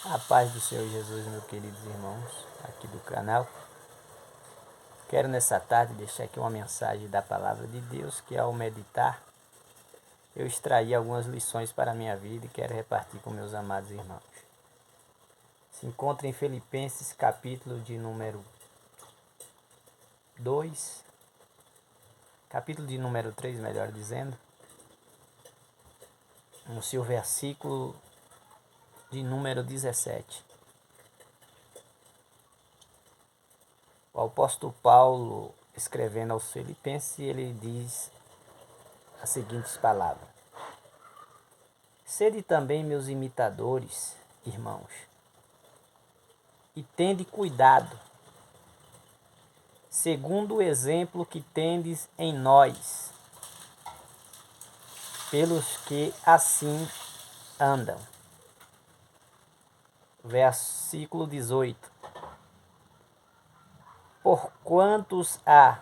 A paz do Senhor Jesus, meus queridos irmãos, aqui do canal. Quero nessa tarde deixar aqui uma mensagem da palavra de Deus, que ao meditar, eu extraí algumas lições para a minha vida e quero repartir com meus amados irmãos. Se encontra em Filipenses, capítulo de número 2, capítulo de número 3, melhor dizendo, no seu versículo de número 17. O apóstolo Paulo, escrevendo aos Filipenses, ele diz as seguintes palavras: Sede também meus imitadores, irmãos, e tende cuidado, segundo o exemplo que tendes em nós, pelos que assim andam. Versículo 18. Por quantos há,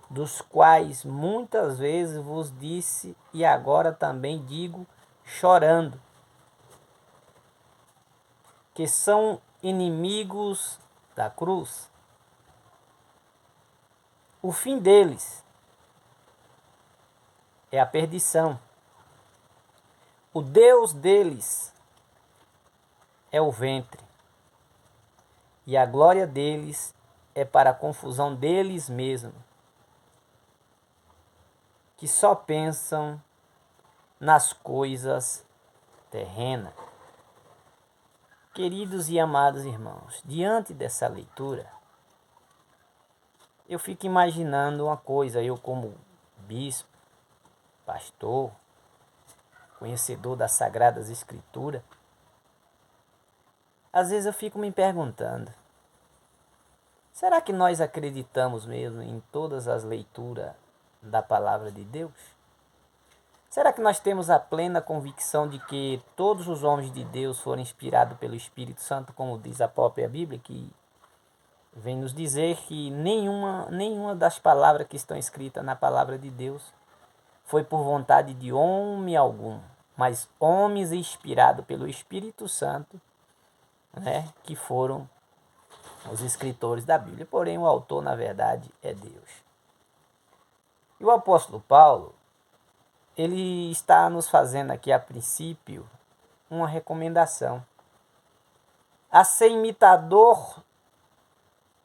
dos quais muitas vezes vos disse e agora também digo, chorando, que são inimigos da cruz. O fim deles é a perdição. O Deus deles é o ventre. E a glória deles é para a confusão deles mesmos, que só pensam nas coisas terrenas. Queridos e amados irmãos, diante dessa leitura, eu fico imaginando uma coisa, eu como bispo, pastor, conhecedor das Sagradas Escrituras, às vezes eu fico me perguntando, será que nós acreditamos mesmo em todas as leituras da Palavra de Deus? Será que nós temos a plena convicção de que todos os homens de Deus foram inspirados pelo Espírito Santo, como diz a própria Bíblia, que vem nos dizer que nenhuma das palavras que estão escritas na Palavra de Deus foi por vontade de homem algum, mas homens inspirados pelo Espírito Santo, que foram os escritores da Bíblia. Porém, o autor, na verdade, é Deus. E o apóstolo Paulo, ele está nos fazendo aqui, a princípio, uma recomendação a ser imitador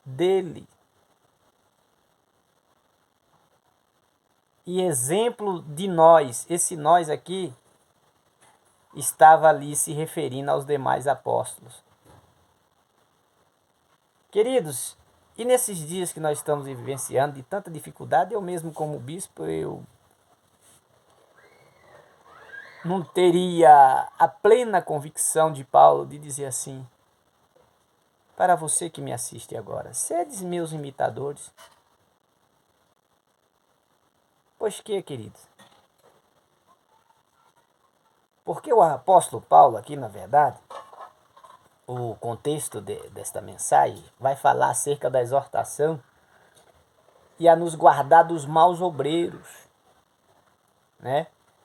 dele e exemplo de nós. Esse nós aqui estava ali se referindo aos demais apóstolos. Queridos, e nesses dias que nós estamos vivenciando de tanta dificuldade, eu mesmo como bispo, eu não teria a plena convicção de Paulo de dizer assim: para você que me assiste agora, sedes meus imitadores. Pois que, queridos? Porque o apóstolo Paulo aqui, na verdade, o contexto desta mensagem vai falar acerca da exortação e a nos guardar dos maus obreiros,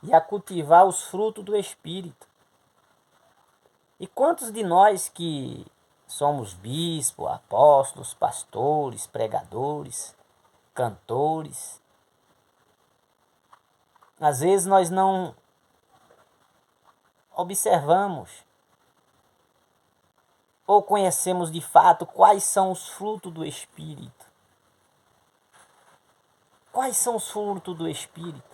e a cultivar os frutos do Espírito. E quantos de nós que somos bispos, apóstolos, pastores, pregadores, cantores, às vezes nós não observamos ou conhecemos de fato quais são os frutos do Espírito. Quais são os frutos do Espírito?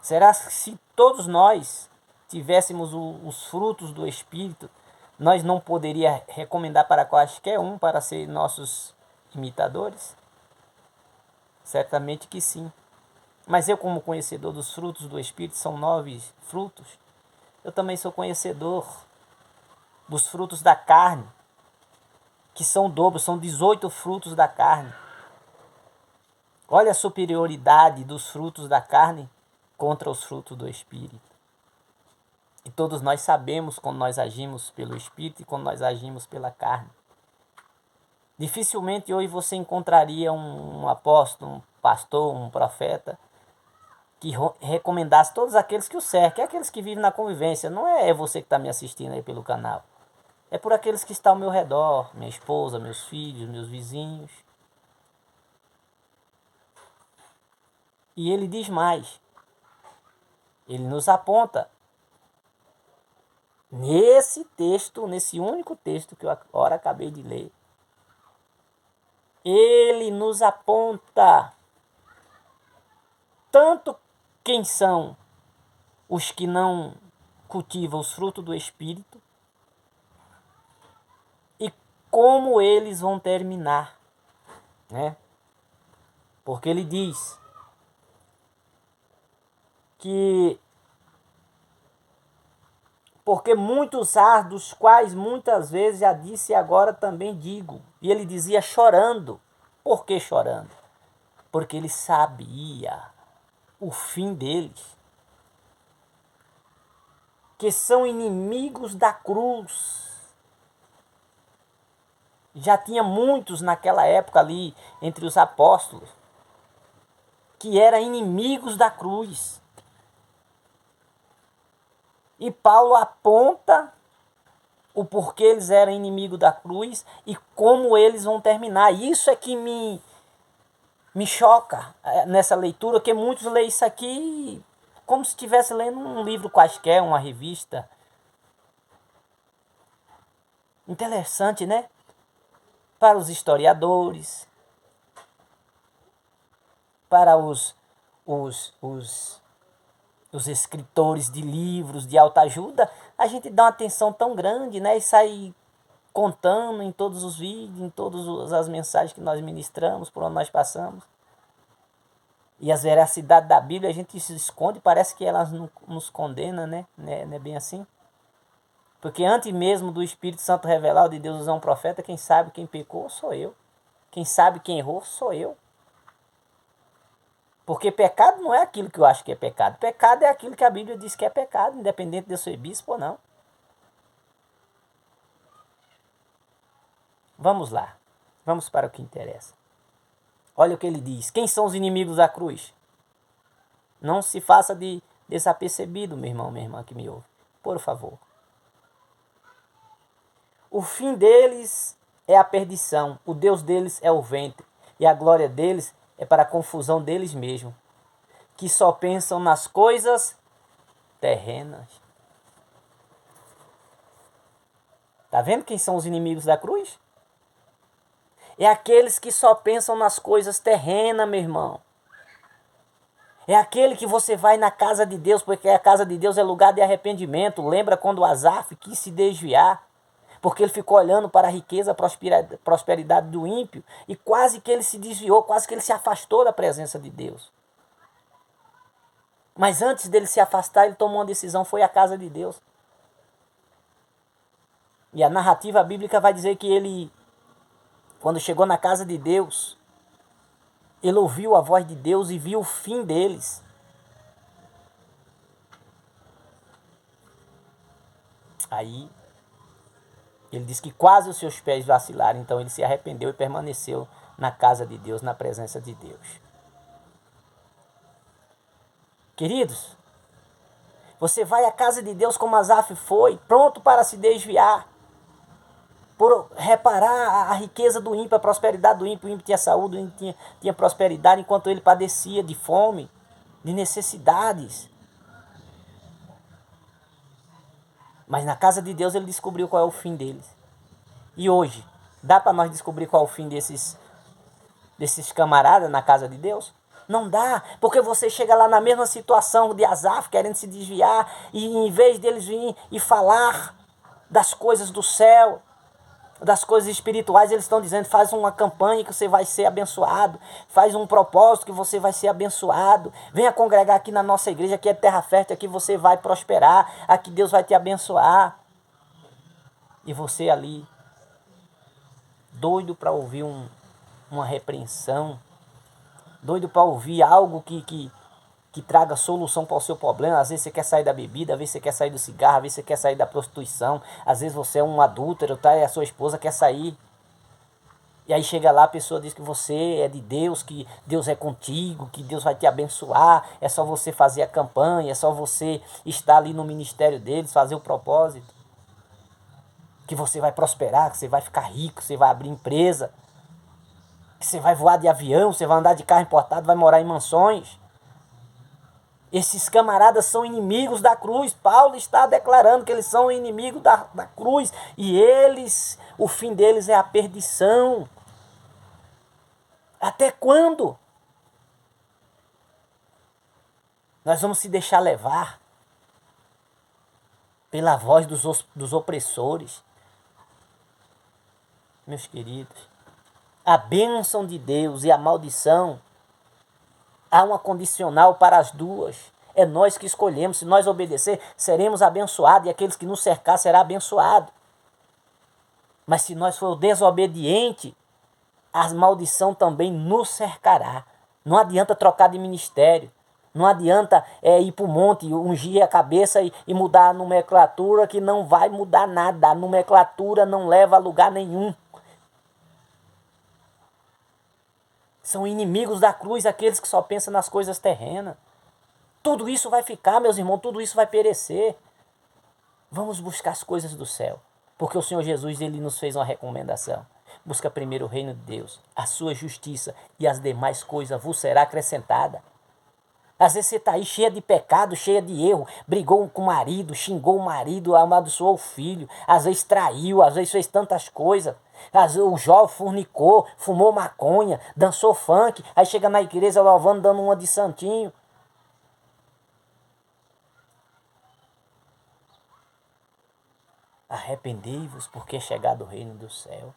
Será que se todos nós tivéssemos os frutos do Espírito, nós não poderíamos recomendar para qualquer um para ser nossos imitadores? Certamente que sim. Mas eu, como conhecedor dos frutos do Espírito, são 9 frutos, eu também sou conhecedor dos frutos da carne, que são dobros, são 18 frutos da carne. Olha a superioridade dos frutos da carne contra os frutos do Espírito. E todos nós sabemos quando nós agimos pelo Espírito e quando nós agimos pela carne. Dificilmente hoje você encontraria um apóstolo, um pastor, um profeta que recomendasse todos aqueles que o cercam, é aqueles que vivem na convivência, não é você que está me assistindo aí pelo canal. É por aqueles que estão ao meu redor, minha esposa, meus filhos, meus vizinhos. E ele diz mais. Ele nos aponta nesse texto, nesse único texto que eu agora acabei de ler. Ele nos aponta tanto quem são os que não cultivam os frutos do Espírito e como eles vão terminar, né? Porque ele diz que porque muitos há, dos quais muitas vezes já disse e agora também digo. E ele dizia chorando. Por que chorando? Porque ele sabia o fim deles. Que são inimigos da cruz. Já tinha muitos naquela época ali, entre os apóstolos, que eram inimigos da cruz. E Paulo aponta o porquê eles eram inimigos da cruz e como eles vão terminar. Isso é que me choca nessa leitura, que muitos leem isso aqui como se estivesse lendo um livro quaisquer, uma revista. Interessante, né? Para os historiadores, para os escritores de livros de autoajuda, a gente dá uma atenção tão grande, né? E sai contando em todos os vídeos, em todas as mensagens que nós ministramos, por onde nós passamos. E as veracidades da Bíblia a gente se esconde, parece que elas nos condenam, né? Não é bem assim? Porque antes mesmo do Espírito Santo revelar, de Deus usar um profeta, quem sabe quem pecou sou eu. Quem sabe quem errou sou eu. Porque pecado não é aquilo que eu acho que é pecado. Pecado é aquilo que a Bíblia diz que é pecado, independente de eu ser bispo ou não. Vamos lá. Vamos para o que interessa. Olha o que ele diz. Quem são os inimigos da cruz? Não se faça de desapercebido, meu irmão, minha irmã que me ouve. Por favor. O fim deles é a perdição. O Deus deles é o ventre. E a glória deles é para a confusão deles mesmos, que só pensam nas coisas terrenas. Tá vendo quem são os inimigos da cruz? É aqueles que só pensam nas coisas terrenas, meu irmão. É aquele que você vai na casa de Deus, porque a casa de Deus é lugar de arrependimento. Lembra quando o Asaf quis se desviar? Porque ele ficou olhando para a riqueza, a prosperidade do ímpio e quase que ele se desviou, quase que ele se afastou da presença de Deus. Mas antes dele se afastar, ele tomou uma decisão, foi à casa de Deus. E a narrativa bíblica vai dizer que ele, quando chegou na casa de Deus, ele ouviu a voz de Deus e viu o fim deles. Aí ele diz que quase os seus pés vacilaram, então ele se arrependeu e permaneceu na casa de Deus, na presença de Deus. Queridos, você vai à casa de Deus como Asaf foi, pronto para se desviar, por reparar a riqueza do ímpio, a prosperidade do ímpio. O ímpio tinha saúde, o ímpio tinha prosperidade, enquanto ele padecia de fome, de necessidades. Mas na casa de Deus ele descobriu qual é o fim deles. E hoje, dá para nós descobrir qual é o fim desses camaradas na casa de Deus? Não dá, porque você chega lá na mesma situação de Asaf, querendo se desviar, e em vez deles virem e falar das coisas do céu, das coisas espirituais, eles estão dizendo: faz uma campanha que você vai ser abençoado, faz um propósito que você vai ser abençoado, venha congregar aqui na nossa igreja, aqui é terra fértil, aqui você vai prosperar, aqui Deus vai te abençoar. E você ali, doido para ouvir uma repreensão, doido para ouvir algo que traga solução para o seu problema. Às vezes você quer sair da bebida, às vezes você quer sair do cigarro, às vezes você quer sair da prostituição, às vezes você é um adúltero, tá? E a sua esposa quer sair. E aí chega lá, a pessoa diz que você é de Deus, que Deus é contigo, que Deus vai te abençoar, é só você fazer a campanha, é só você estar ali no ministério deles, fazer o propósito. Que você vai prosperar, que você vai ficar rico, que você vai abrir empresa, que você vai voar de avião, você vai andar de carro importado, vai morar em mansões. Esses camaradas são inimigos da cruz. Paulo está declarando que eles são inimigos da cruz. E eles, o fim deles é a perdição. Até quando? Nós vamos se deixar levar pela voz dos opressores. Meus queridos, a bênção de Deus e a maldição, há uma condicional para as duas. É nós que escolhemos. Se nós obedecer, seremos abençoados. E aqueles que nos cercar será abençoado. Mas se nós for desobediente, a maldição também nos cercará. Não adianta trocar de ministério. Não adianta ir para o monte, ungir a cabeça e mudar a nomenclatura, que não vai mudar nada. A nomenclatura não leva a lugar nenhum. São inimigos da cruz aqueles que só pensam nas coisas terrenas. Tudo isso vai ficar, meus irmãos, tudo isso vai perecer. Vamos buscar as coisas do céu. Porque o Senhor Jesus, ele nos fez uma recomendação. Busca primeiro o reino de Deus, a sua justiça, e as demais coisas vos será acrescentada. Às vezes você está aí cheia de pecado, cheia de erro, brigou com o marido, xingou o marido, amaldiçoou o filho, às vezes traiu, às vezes fez tantas coisas. Às vezes o jovem fornicou, fumou maconha, dançou funk, aí chega na igreja louvando, dando uma de santinho. Arrependei-vos, porque é chegado o reino do céu.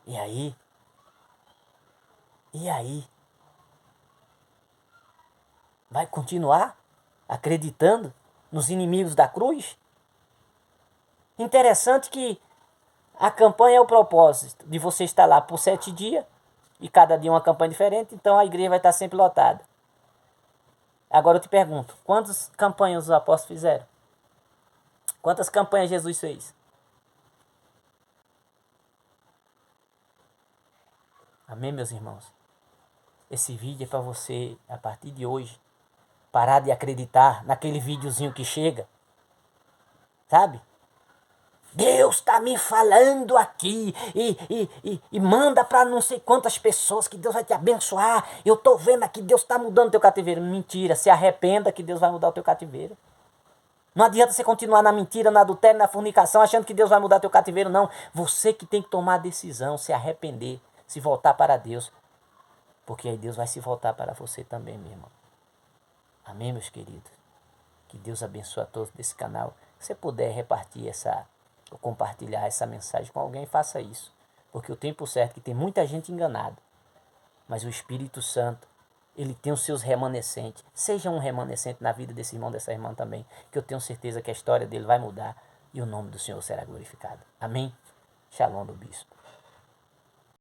E aí? E aí? Vai continuar acreditando nos inimigos da cruz? Interessante que a campanha é o propósito de você estar lá por 7 dias, e cada dia uma campanha diferente, então a igreja vai estar sempre lotada. Agora eu te pergunto, quantas campanhas os apóstolos fizeram? Quantas campanhas Jesus fez? Amém, meus irmãos? Esse vídeo é para você, a partir de hoje, parar de acreditar naquele videozinho que chega. Sabe? Deus está me falando aqui e manda para não sei quantas pessoas que Deus vai te abençoar. Eu estou vendo aqui, Deus está mudando o teu cativeiro. Mentira, se arrependa que Deus vai mudar o teu cativeiro. Não adianta você continuar na mentira, na adultério, na fornicação, achando que Deus vai mudar teu cativeiro, não. Você que tem que tomar a decisão, se arrepender, se voltar para Deus. Porque aí Deus vai se voltar para você também, meu irmão. Amém, meus queridos? Que Deus abençoe a todos desse canal. Se você puder repartir ou compartilhar essa mensagem com alguém, faça isso. Porque o tempo certo é que tem muita gente enganada. Mas o Espírito Santo, ele tem os seus remanescentes. Seja um remanescente na vida desse irmão, dessa irmã também. Que eu tenho certeza que a história dele vai mudar e o nome do Senhor será glorificado. Amém? Shalom do Bispo.